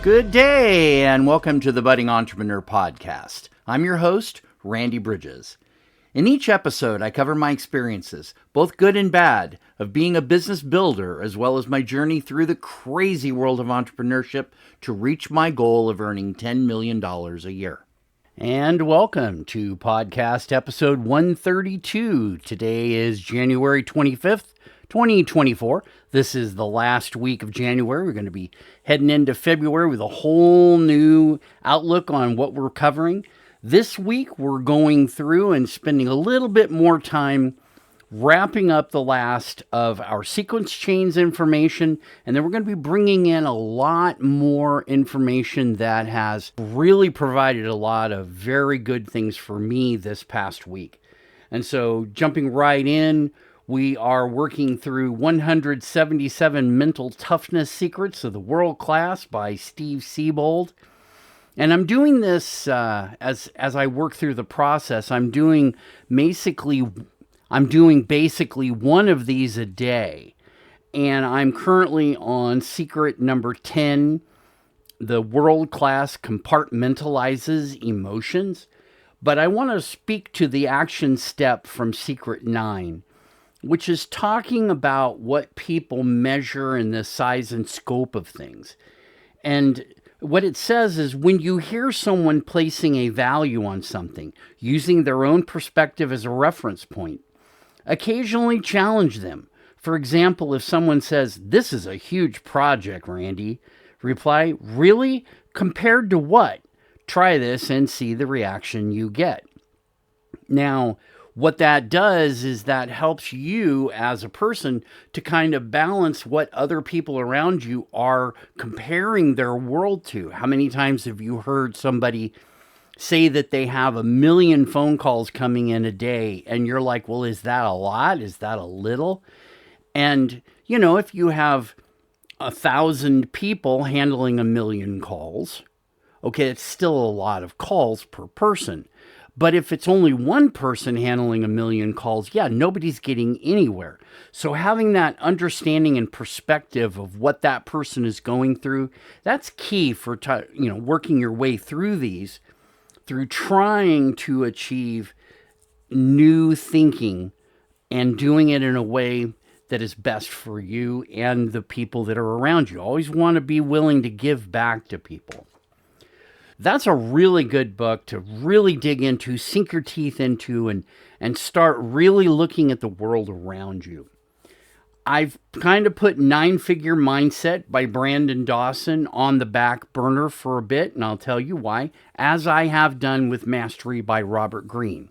Good day, and welcome to the Budding Entrepreneur Podcast. I'm your host, Randy Bridges. In each episode, I cover my experiences, both good and bad, of being a business builder, as well as my journey through the crazy world of entrepreneurship to reach my goal of earning $10 million a year. And welcome to podcast episode 132. Today is January 25th, 2024. This is the last week of January. We're going to be heading into February with a whole new outlook on what we're covering. This week, we're going through and spending a little bit more time wrapping up the last of our sequence chains information, and then we're going to be bringing in a lot more information that has really provided a lot of very good things for me this past week. And so jumping right in, we are working through 177 Mental Toughness Secrets of the World Class by Steve Siebold. And I'm doing this as I work through the process. I'm doing basically one of these a day. And I'm currently on secret number 10. The World Class compartmentalizes emotions. But I want to speak to the action step from secret 9. Which is talking about what people measure in the size and scope of things. And what it says is when you hear someone placing a value on something, using their own perspective as a reference point, occasionally challenge them. For example, if someone says, "This is a huge project, Randy," reply, "Really? Compared to what? Try this and see the reaction you get." Now, what that does is that helps you as a person to kind of balance what other people around you are comparing their world to. How many times have you heard somebody say that they have 1 million phone calls coming in a day, and you're like, well, is that a lot? Is that a little? And, you know, if you have 1,000 people handling 1 million calls, okay, it's still a lot of calls per person. But if it's only one person handling 1 million calls, yeah, nobody's getting anywhere. So having that understanding and perspective of what that person is going through, that's key for working your way through these, through trying to achieve new thinking and doing it in a way that is best for you and the people that are around you. Always want to be willing to give back to people. That's a really good book to really dig into, sink your teeth into, and start really looking at the world around you. I've kind of put 9-Figure Mindset by Brandon Dawson on the back burner for a bit, and I'll tell you why, as I have done with Mastery by Robert Greene.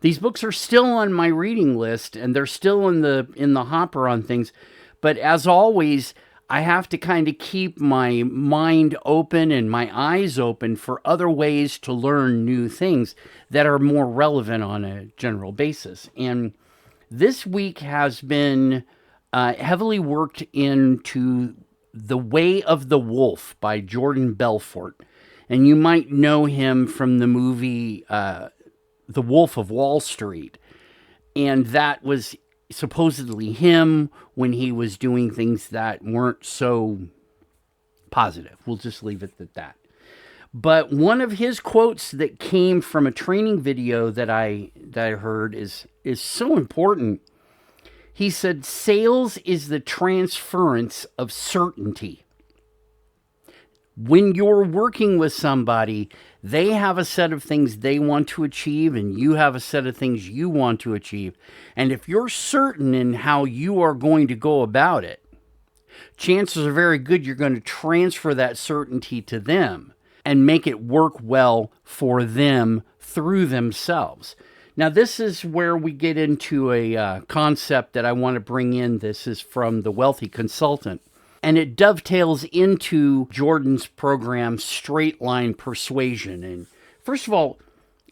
These books are still on my reading list, and they're still in the hopper on things, but as always, I have to kind of keep my mind open and my eyes open for other ways to learn new things that are more relevant on a general basis. And this week has been heavily worked into The Way of the Wolf by Jordan Belfort. And you might know him from the movie The Wolf of Wall Street. And that was supposedly him when he was doing things that weren't so positive. We'll just leave it at that. But one of his quotes that came from a training video that I heard is so important. He said, "Sales is the transference of certainty." When you're working with somebody, they have a set of things they want to achieve, and you have a set of things you want to achieve. And if you're certain in how you are going to go about it, chances are very good you're going to transfer that certainty to them and make it work well for them through themselves. Now, this is where we get into a concept that I want to bring in. This is from The Wealthy Consultant. And it dovetails into Jordan's program, Straight Line Persuasion. And first of all,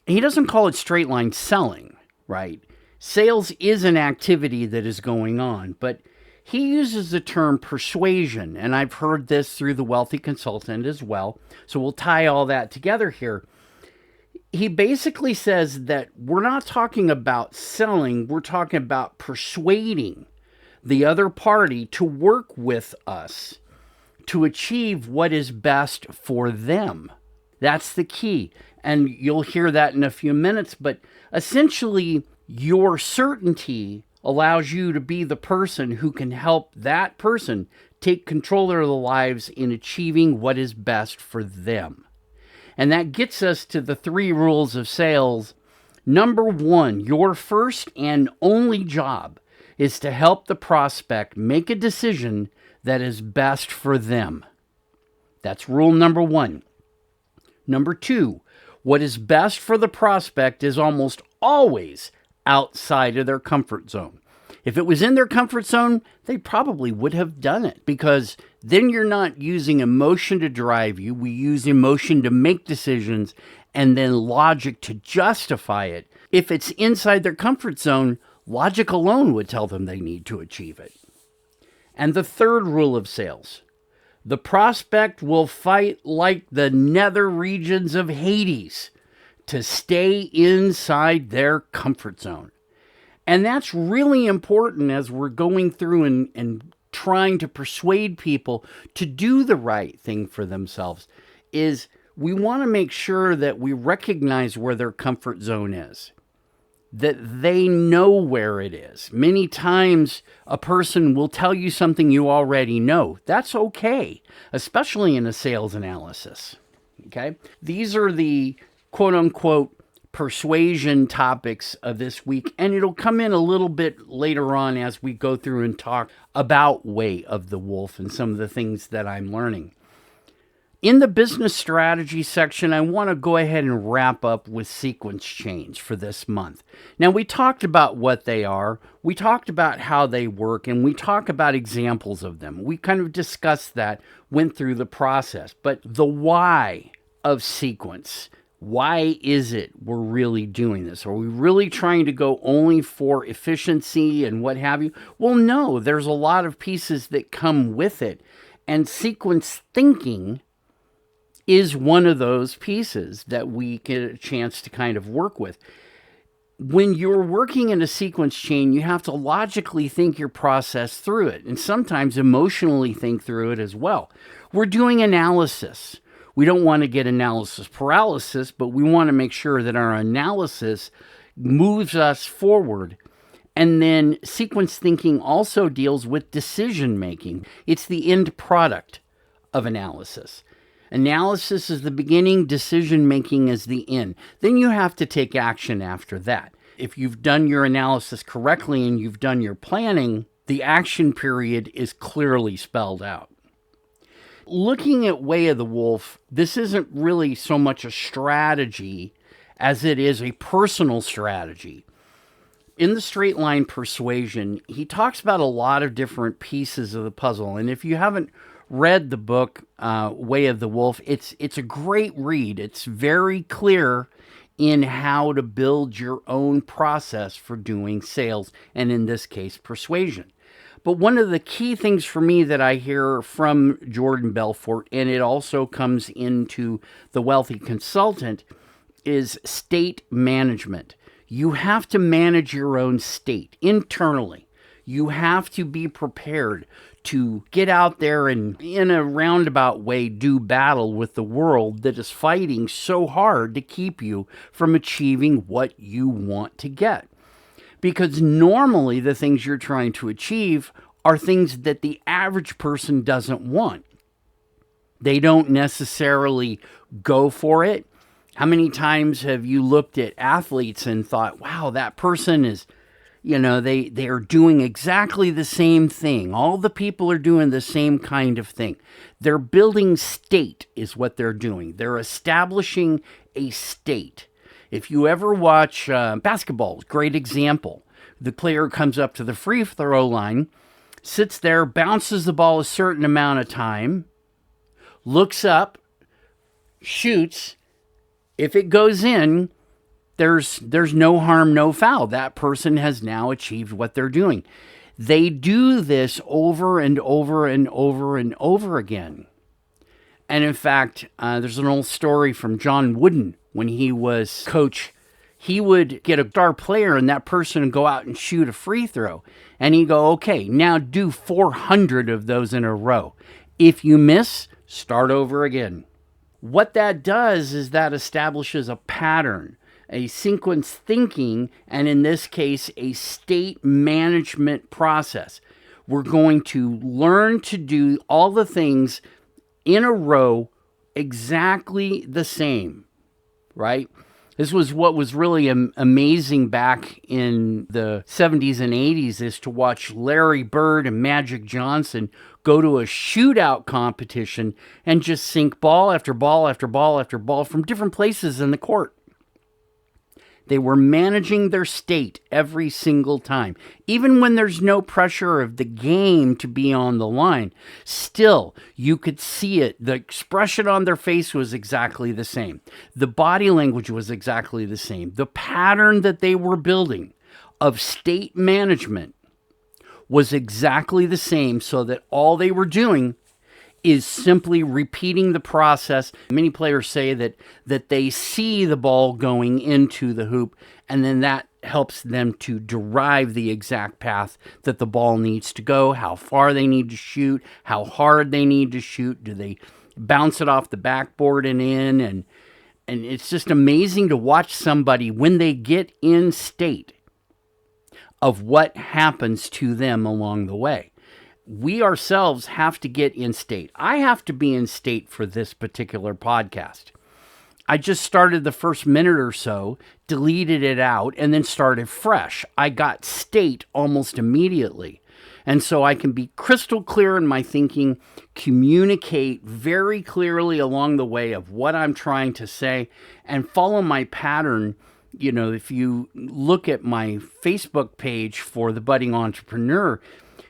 he doesn't call it straight line selling, right? Sales is an activity that is going on, but he uses the term persuasion. And I've heard this through The Wealthy Consultant as well. So we'll tie all that together here. He basically says that we're not talking about selling, we're talking about persuading the other party to work with us to achieve what is best for them. That's the key. And you'll hear that in a few minutes, but essentially your certainty allows you to be the person who can help that person take control of their lives in achieving what is best for them. And that gets us to the 3 rules of sales. Number 1, your first and only job is to help the prospect make a decision that is best for them. That's rule number 1. Number 2, what is best for the prospect is almost always outside of their comfort zone. If it was in their comfort zone, they probably would have done it, because then you're not using emotion to drive you. We use emotion to make decisions and then logic to justify it. If it's inside their comfort zone, logic alone would tell them they need to achieve it. And the 3rd rule of sales, the prospect will fight like the nether regions of Hades to stay inside their comfort zone. And that's really important as we're going through and trying to persuade people to do the right thing for themselves, is we want to make sure that we recognize where their comfort zone is, that they know where it is. Many times a person will tell you something you already know. That's okay, especially in a sales analysis. Okay? These are the quote-unquote persuasion topics of this week, and it'll come in a little bit later on as we go through and talk about Way of the Wolf and some of the things that I'm learning. In the business strategy section, I want to go ahead and wrap up with sequence change for this month. Now, we talked about what they are, we talked about how they work, and we talked about examples of them. We kind of discussed that, went through the process, but the why of sequence. Why is it we're really doing this? Are we really trying to go only for efficiency and what have you? Well, no, there's a lot of pieces that come with it. And sequence thinking is one of those pieces that we get a chance to kind of work with. When you're working in a sequence chain, you have to logically think your process through it, and sometimes emotionally think through it as well. We're doing analysis. We don't want to get analysis paralysis, but we want to make sure that our analysis moves us forward. And then sequence thinking also deals with decision making. It's the end product of analysis. Analysis is the beginning, decision making is the end. Then you have to take action after that. If you've done your analysis correctly and you've done your planning, the action period is clearly spelled out. Looking at Way of the Wolf, this isn't really so much a strategy as it is a personal strategy. In the Straight Line Persuasion, he talks about a lot of different pieces of the puzzle. And if you haven't read the book, Way of the Wolf, it's a great read. It's very clear in how to build your own process for doing sales, and in this case, persuasion. But one of the key things for me that I hear from Jordan Belfort, and it also comes into The Wealthy Consultant, is state management. You have to manage your own state internally. You have to be prepared to get out there and, in a roundabout way, do battle with the world that is fighting so hard to keep you from achieving what you want to get. Because normally the things you're trying to achieve are things that the average person doesn't want. They don't necessarily go for it. How many times have you looked at athletes and thought, wow, that person is, they are doing exactly the same thing. All the people are doing the same kind of thing. They're building state is what they're doing. They're establishing a state. If you ever watch basketball, great example. The player comes up to the free throw line, sits there, bounces the ball a certain amount of time, looks up, shoots. If it goes in, there's no harm, no foul. That person has now achieved what they're doing. They do this over and over and over and over again. And in fact, there's an old story from John Wooden when he was coach. He would get a star player and that person would go out and shoot a free throw. And he'd go, okay, now do 400 of those in a row. If you miss, start over again. What that does is that establishes a pattern, a sequence thinking, and in this case, a state management process. We're going to learn to do all the things in a row exactly the same, right? This was what was really amazing back in the 70s and 80s, is to watch Larry Bird and Magic Johnson go to a shootout competition and just sink ball after ball after ball after ball from different places in the court. They were managing their state every single time. Even when there's no pressure of the game to be on the line, still, you could see it. The expression on their face was exactly the same. The body language was exactly the same. The pattern that they were building of state management was exactly the same, so that all they were doing is simply repeating the process. Many players say that they see the ball going into the hoop, and then that helps them to derive the exact path that the ball needs to go, how far they need to shoot, how hard they need to shoot. Do they bounce it off the backboard and in? And it's just amazing to watch somebody when they get in state of what happens to them along the way. We ourselves have to get in state. I have to be in state for this particular podcast. I just started the first minute or so, deleted it out, and then started fresh. I got state almost immediately. And so I can be crystal clear in my thinking, communicate very clearly along the way of what I'm trying to say, and follow my pattern. You know, if you look at my Facebook page for The Budding Entrepreneur,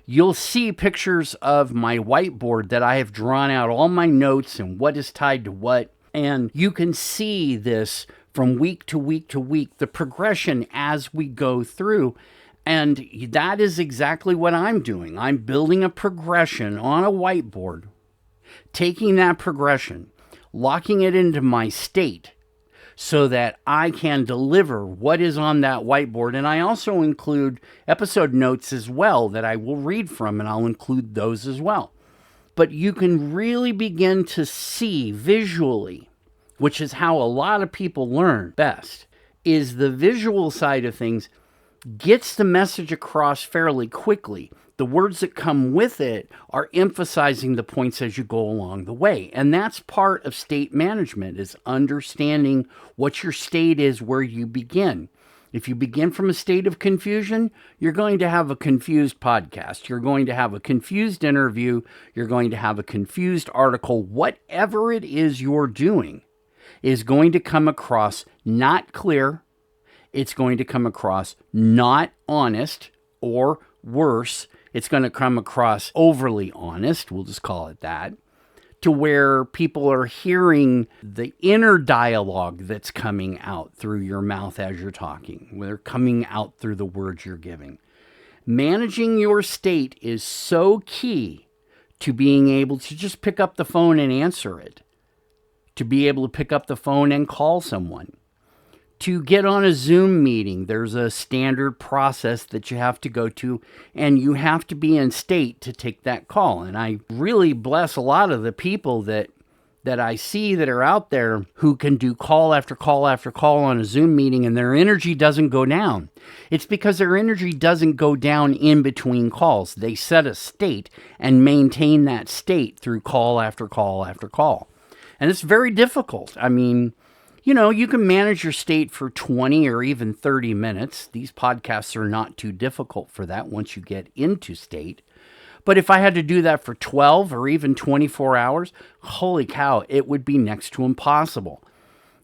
you'll see pictures of my whiteboard that I have drawn out all my notes and what is tied to what. And you can see this from week to week to week, the progression as we go through. And that is exactly what I'm doing. I'm building a progression on a whiteboard, taking that progression, locking it into my state, so that I can deliver what is on that whiteboard. And I also include episode notes as well that I will read from, and I'll include those as well. But you can really begin to see visually, which is how a lot of people learn best, is the visual side of things gets the message across fairly quickly. The words that come with it are emphasizing the points as you go along the way. And that's part of state management, is understanding what your state is where you begin. If you begin from a state of confusion, you're going to have a confused podcast. You're going to have a confused interview. You're going to have a confused article. Whatever it is you're doing is going to come across not clear. It's going to come across not honest, or worse, it's going to come across overly honest, we'll just call it that, to where people are hearing the inner dialogue that's coming out through your mouth as you're talking, where they're coming out through the words you're giving. Managing your state is so key to being able to just pick up the phone and answer it, to be able to pick up the phone and call someone. To get on a Zoom meeting, there's a standard process that you have to go to, and you have to be in state to take that call. And I really bless a lot of the people that I see that are out there who can do call after call after call on a Zoom meeting, and their energy doesn't go down. It's because their energy doesn't go down in between calls. They set a state and maintain that state through call after call after call. And it's very difficult. I mean, you know, you can manage your state for 20 or even 30 minutes. These podcasts are not too difficult for that once you get into state. But if I had to do that for 12 or even 24 hours, holy cow, it would be next to impossible.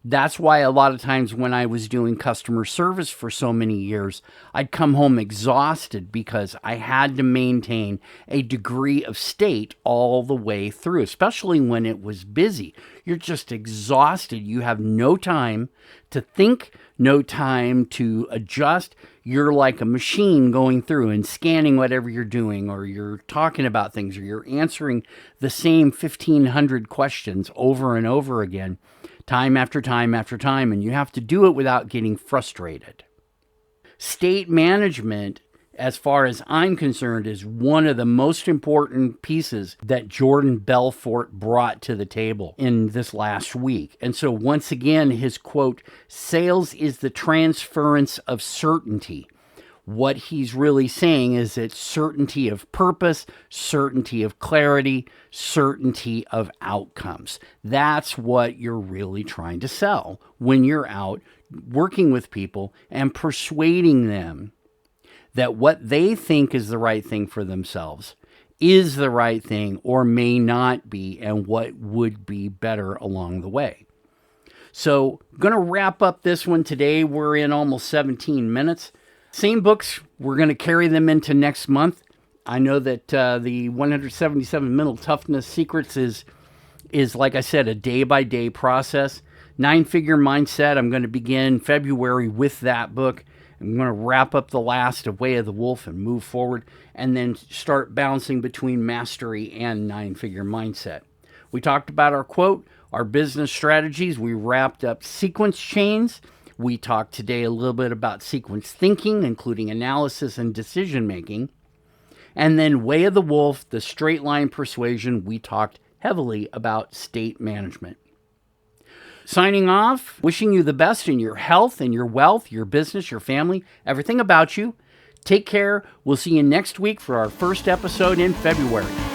That's why a lot of times when I was doing customer service for so many years, I'd come home exhausted because I had to maintain a degree of state all the way through, especially when it was busy. You're just exhausted. You have no time to think, no time to adjust. You're like a machine going through and scanning whatever you're doing, or you're talking about things, or you're answering the same 1,500 questions over and over again, time after time after time, and you have to do it without getting frustrated. State management as far as I'm concerned, is one of the most important pieces that Jordan Belfort brought to the table in this last week. And so once again, his quote, "Sales is the transference of certainty." What he's really saying is it's certainty of purpose, certainty of clarity, certainty of outcomes. That's what you're really trying to sell when you're out working with people and persuading them that what they think is the right thing for themselves is the right thing or may not be, and what would be better along the way. So I'm going to wrap up this one today. We're in almost 17 minutes. Same books, we're going to carry them into next month. I know that the 177 Mental Toughness Secrets is, like I said, a day-by-day process. 9-Figure Mindset, I'm going to begin February with that book. I'm going to wrap up the last of Way of the Wolf and move forward, and then start bouncing between Mastery and 9-Figure Mindset. We talked about our quote, our business strategies. We wrapped up sequence chains. We talked today a little bit about sequence thinking, including analysis and decision making. And then Way of the Wolf, the straight line persuasion, we talked heavily about state management. Signing off, wishing you the best in your health and your wealth, your business, your family, everything about you. Take care. We'll see you next week for our first episode in February.